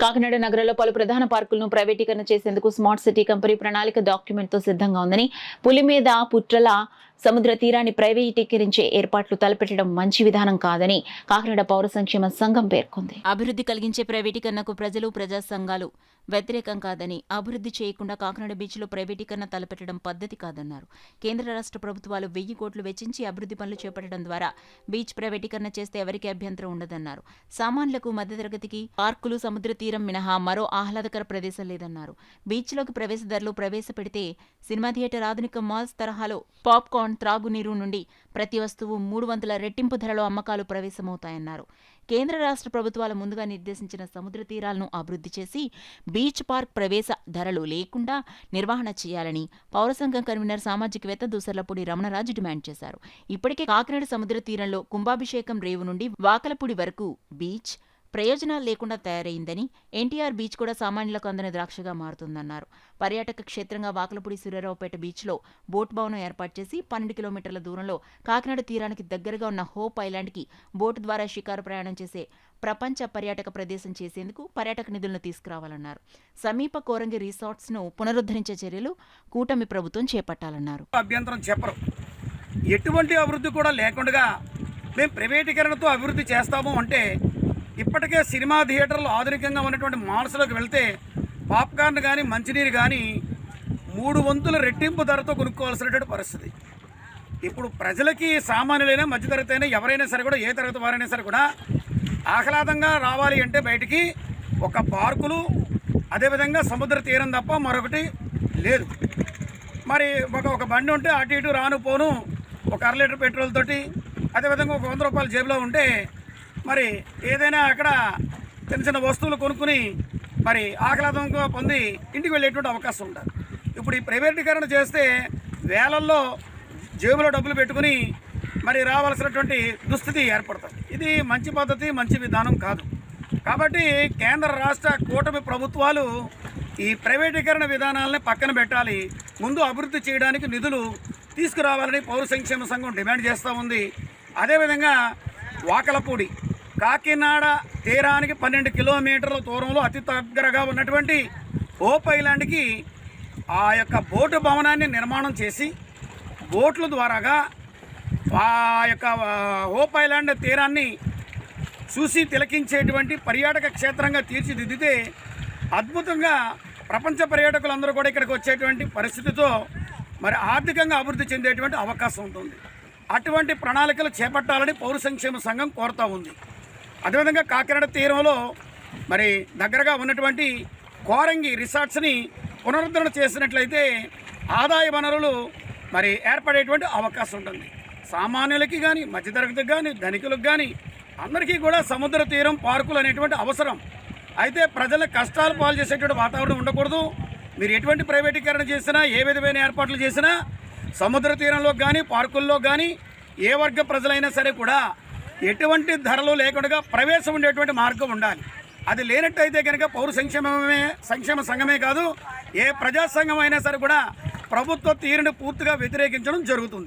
కాకినాడ నగరంలో పలు ప్రధాన పార్కులను ప్రైవేటీకరణ చేసేందుకు స్మార్ట్ సిటీ కంపెనీ ప్రణాళిక డాక్యుమెంట్తో సిద్ధంగా ఉందని, పులిమేద, పుట్రల సముద్ర తీరాన్ని ప్రైవేటీకరించే ఏర్పాట్లు తలపెట్టడం మంచి విధానం కాదని కాకినాడ పౌర సంక్షేమ సంఘం పేర్కొంది. అభివృద్ధి కలిగించే ప్రైవేటీకరణకు ప్రజలు, ప్రజా సంఘాలు వ్యతిరేకం కాదని, అభివృద్ధి చేయకుండా కాకినాడ బీచ్లో ప్రైవేటీకరణ తలపెట్టడం పద్ధతి కాదన్నారు. కేంద్ర రాష్ట్ర ప్రభుత్వాలు 1000 కోట్లు వెచ్చించి అభివృద్ధి పనులు చేపట్టడం ద్వారా బీచ్ ప్రైవేటీకరణ చేస్తే ఎవరికీ అభ్యంతరం ఉండదన్నారు. సామాన్యులకు, మధ్యతరగతికి పార్కులు, సముద్ర తీరం మినహా మరో ఆహ్లాదకర ప్రదేశం లేదన్నారు. బీచ్లోకి ప్రవేశ ధరలు ప్రవేశపెడితే సినిమా థియేటర్, ఆధునిక మాల్స్ తరహాలో పాప్కార్న్, త్రాగునీరు నుండి ప్రతి వస్తువు 300 రెట్టింపు ధరలో అమ్మకాలు ప్రవేశమవుతాయన్నారు. కేంద్ర రాష్ట్ర ప్రభుత్వాలు ముందుగా నిర్దేశించిన సముద్ర తీరాలను అభివృద్ధి చేసి బీచ్ పార్క్ ప్రవేశ ధరలు లేకుండా నిర్వహణ చేయాలని పౌర సంఘం కన్వీనర్, సామాజికవేత్త దూసర్లపూడి రమణరాజు డిమాండ్ చేశారు. ఇప్పటికే కాకినాడ సముద్ర తీరంలో కుంభాభిషేకం రేవు నుండి వాకలపూడి వరకు బీచ్ ప్రయోజనాలు లేకుండా తయారైందని, ఎన్టీఆర్ బీచ్ కూడా సామాన్యులకు అందని ద్రాక్షగా మారుతుందన్నారు. పర్యాటక క్షేత్రంగా వాకలపూడి సూర్యారావుపేట బీచ్లో బోట్ భవనం ఏర్పాటు చేసి 12 కిలోమీటర్ల దూరంలో కాకినాడ తీరానికి దగ్గరగా ఉన్న హోప్ ఐలాండ్కి బోటు ద్వారా షికారు ప్రయాణం చేసే ప్రపంచ పర్యాటక ప్రదేశం చేసేందుకు పర్యాటక నిధులను తీసుకురావాలన్నారు. సమీప కోరంగి రిసార్ట్స్ను పునరుద్ధరించే చర్యలు కూటమి ప్రభుత్వం చేపట్టాలన్నారు. అభ్యంతరం చెప్పరు. ఎటువంటి అభివృద్ధి కూడా లేకుండా మేము ప్రైవేటీకరణతో అభివృద్ధి చేస్తాము అంటే, ఇప్పటికే సినిమా థియేటర్లు ఆధునికంగా ఉన్నటువంటి మాల్స్లోకి వెళ్తే పాప్కార్న్ కానీ, మంచినీరు కానీ 300 రెట్టింపు ధరతో కొనుక్కోవాల్సినటువంటి పరిస్థితి. ఇప్పుడు ప్రజలకి, సామాన్యులైనా, మధ్యతరగతి అయినా, ఎవరైనా సరే కూడా, ఏ తరగతి వారైనా సరే కూడా ఆహ్లాదంగా రావాలి అంటే బయటికి ఒక పార్కులు, అదేవిధంగా సముద్ర తీరం తప్ప మరొకటి లేదు. మరి ఒక బండి ఉంటే అటు ఇటు రాను పోను ఒక 1/2 లీటర్ పెట్రోల్ తోటి, అదేవిధంగా ఒక 100 రూపాయల జేబులో ఉంటే మరి ఏదైనా అక్కడ చిన్న చిన్న వస్తువులు కొనుక్కుని మరి ఆహ్లాదంగా పొంది ఇంటికి వెళ్ళేటువంటి అవకాశం ఉంటుంది. ఇప్పుడు ఈ ప్రైవేటీకరణ చేస్తే వేలల్లో జేబులో డబ్బులు పెట్టుకుని మరి రావాల్సినటువంటి దుస్థితి ఏర్పడుతుంది. ఇది మంచి పద్ధతి, మంచి విధానం కాదు. కాబట్టి కేంద్ర రాష్ట్ర కూటమి ప్రభుత్వాలు ఈ ప్రైవేటీకరణ విధానాలని పక్కన పెట్టాలి, ముందు అభివృద్ధి చేయడానికి నిధులు తీసుకురావాలని పౌర సంక్షేమ సంఘం డిమాండ్ చేస్తూ ఉంది. అదేవిధంగా వాకలపూడి, కాకినాడ తీరానికి 12 కిలోమీటర్ల దూరంలో అతి దగ్గరగా ఉన్నటువంటి హోప్ ఐలాండ్కి ఆ యొక్క బోటు భవనాన్ని నిర్మాణం చేసి బోట్ల ద్వారాగా ఆ యొక్క హోప్ ఐలాండ్ తీరాన్ని చూసి తిలకించేటువంటి పర్యాటక క్షేత్రంగా తీర్చిదిద్దితే అద్భుతంగా ప్రపంచ పర్యాటకులందరూ కూడా ఇక్కడికి వచ్చేటువంటి పరిస్థితితో మరి ఆర్థికంగా అభివృద్ధి చెందేటువంటి అవకాశం ఉంటుంది. అటువంటి ప్రణాళికలు చేపట్టాలని పౌర సంక్షేమ సంఘం కోరుతూ ఉంది. అదేవిధంగా కాకినాడ తీరంలో మరి దగ్గరగా ఉన్నటువంటి కోరంగి రిసార్ట్స్ని పునరుద్ధరణ చేసినట్లయితే ఆదాయ వనరులు మరి ఏర్పడేటువంటి అవకాశం ఉంటుంది. సామాన్యులకి కానీ, మధ్యతరగతికి కానీ, ధనికులకు కానీ అందరికీ కూడా సముద్ర తీరం, పార్కులు అనేటువంటి అవసరం. అయితే ప్రజల కష్టాలు పాలు చేసేటువంటి వాతావరణం ఉండకూడదు. మీరు ఎటువంటి ప్రైవేటీకరణ చేసినా, ఏ విధమైన ఏర్పాట్లు చేసినా సముద్ర తీరంలో కానీ, పార్కుల్లో కానీ ఏ వర్గ ప్రజలైనా సరే కూడా ఎటువంటి ధరలు లేకుండా ప్రవేశం ఉండేటువంటి మార్గం ఉండాలి. అది లేనట్టయితే కనుక పౌర సంక్షేమ సంఘమే కాదు, ఏ ప్రజా సంఘం అయినా సరే కూడా ప్రభుత్వ తీరుని పూర్తిగా వ్యతిరేకించడం జరుగుతుంది.